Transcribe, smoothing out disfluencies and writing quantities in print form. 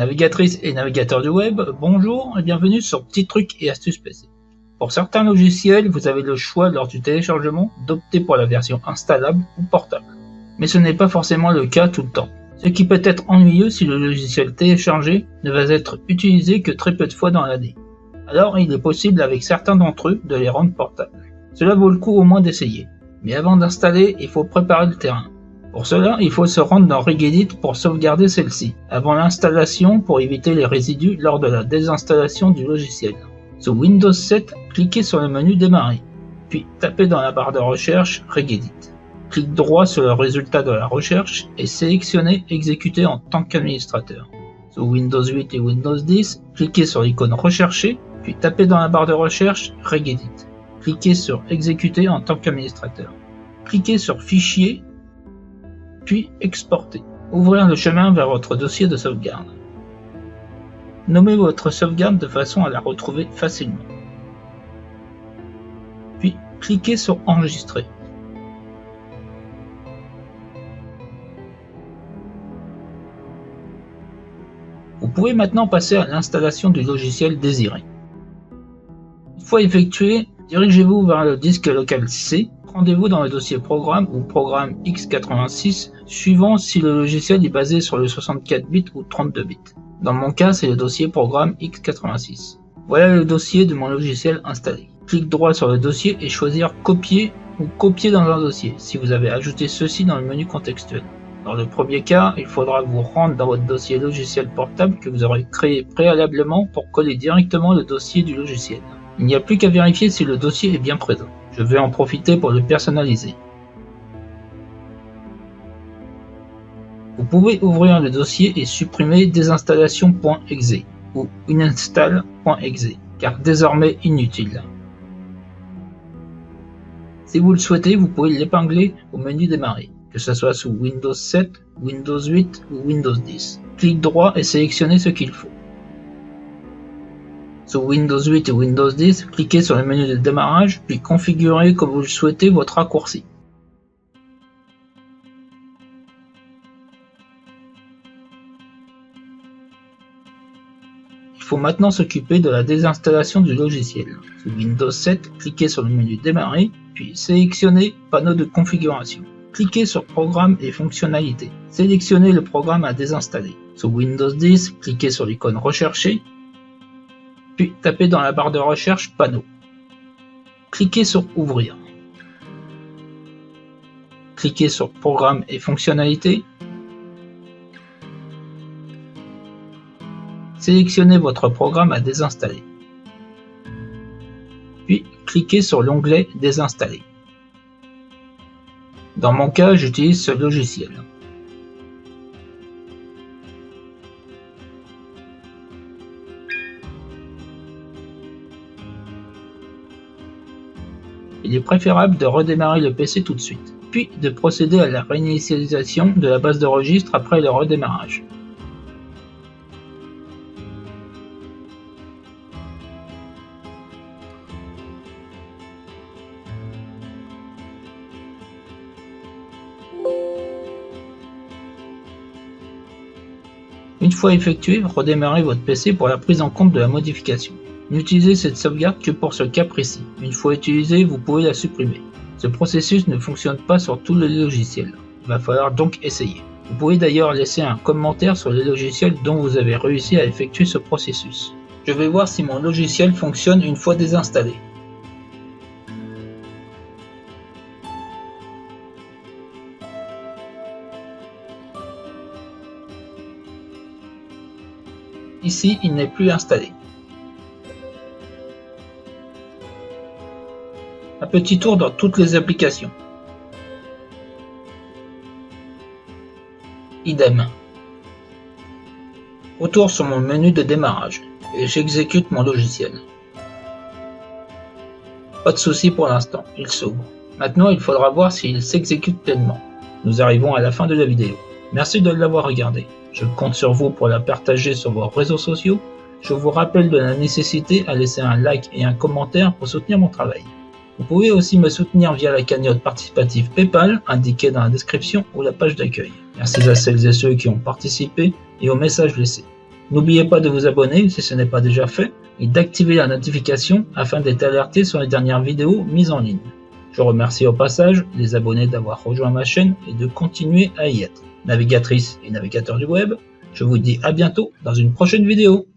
Navigatrices et navigateurs du web, bonjour et bienvenue sur Petits Trucs et Astuces PC. Pour certains logiciels, vous avez le choix lors du téléchargement d'opter pour la version installable ou portable. Mais ce n'est pas forcément le cas tout le temps, ce qui peut être ennuyeux si le logiciel téléchargé ne va être utilisé que très peu de fois dans l'année. Alors il est possible avec certains d'entre eux de les rendre portables. Cela vaut le coup au moins d'essayer. Mais avant d'installer, il faut préparer le terrain. Pour cela, il faut se rendre dans Regedit pour sauvegarder celle-ci, avant l'installation pour éviter les résidus lors de la désinstallation du logiciel. Sous Windows 7, cliquez sur le menu Démarrer, puis tapez dans la barre de recherche Regedit. Clique droit sur le résultat de la recherche et sélectionnez Exécuter en tant qu'administrateur. Sous Windows 8 et Windows 10, cliquez sur l'icône Rechercher, puis tapez dans la barre de recherche Regedit. Cliquez sur Exécuter en tant qu'administrateur. Cliquez sur Fichier, puis Exporter. Ouvrir le chemin vers votre dossier de sauvegarde. Nommez votre sauvegarde de façon à la retrouver facilement. Puis cliquez sur Enregistrer. Vous pouvez maintenant passer à l'installation du logiciel désiré. Une fois effectué, dirigez-vous vers le disque local C. Rendez-vous dans le dossier Programme ou Programme x86, suivant si le logiciel est basé sur le 64 bits ou 32 bits. Dans mon cas, c'est le dossier Programme x86. Voilà le dossier de mon logiciel installé. Clique droit sur le dossier et choisir Copier ou Copier dans un dossier, si vous avez ajouté ceci dans le menu contextuel. Dans le premier cas, il faudra vous rendre dans votre dossier logiciel portable que vous aurez créé préalablement pour coller directement le dossier du logiciel. Il n'y a plus qu'à vérifier si le dossier est bien présent. Je vais en profiter pour le personnaliser. Vous pouvez ouvrir le dossier et supprimer désinstallation.exe ou uninstall.exe, car désormais inutile. Si vous le souhaitez, vous pouvez l'épingler au menu Démarrer, que ce soit sous Windows 7, Windows 8 ou Windows 10. Clique droit et sélectionnez ce qu'il faut. Sous Windows 8 et Windows 10, cliquez sur le menu de démarrage, puis configurez comme vous le souhaitez votre raccourci. Il faut maintenant s'occuper de la désinstallation du logiciel. Sous Windows 7, cliquez sur le menu Démarrer, puis sélectionnez Panneau de configuration. Cliquez sur Programmes et fonctionnalités. Sélectionnez le programme à désinstaller. Sous Windows 10, cliquez sur l'icône Rechercher, puis tapez dans la barre de recherche Panneau. Cliquez sur Ouvrir. Cliquez sur Programmes et fonctionnalités. Sélectionnez votre programme à désinstaller. Puis cliquez sur l'onglet Désinstaller. Dans mon cas, j'utilise ce logiciel. Il est préférable de redémarrer le PC tout de suite, puis de procéder à la réinitialisation de la base de registre après le redémarrage. Une fois effectué, redémarrez votre PC pour la prise en compte de la modification. N'utilisez cette sauvegarde que pour ce cas précis. Une fois utilisée, vous pouvez la supprimer. Ce processus ne fonctionne pas sur tous les logiciels. Il va falloir donc essayer. Vous pouvez d'ailleurs laisser un commentaire sur les logiciels dont vous avez réussi à effectuer ce processus. Je vais voir si mon logiciel fonctionne une fois désinstallé. Ici, il n'est plus installé. Un petit tour dans toutes les applications. Idem. Retour sur mon menu de démarrage et j'exécute mon logiciel. Pas de souci pour l'instant, il s'ouvre. Maintenant, il faudra voir s'il s'exécute pleinement. Nous arrivons à la fin de la vidéo. Merci de l'avoir regardé. Je compte sur vous pour la partager sur vos réseaux sociaux. Je vous rappelle de la nécessité à laisser un like et un commentaire pour soutenir mon travail. Vous pouvez aussi me soutenir via la cagnotte participative PayPal indiquée dans la description ou la page d'accueil. Merci à celles et ceux qui ont participé et aux messages laissés. N'oubliez pas de vous abonner si ce n'est pas déjà fait et d'activer la notification afin d'être alerté sur les dernières vidéos mises en ligne. Je remercie au passage les abonnés d'avoir rejoint ma chaîne et de continuer à y être. Navigatrices et navigateurs du web, je vous dis à bientôt dans une prochaine vidéo.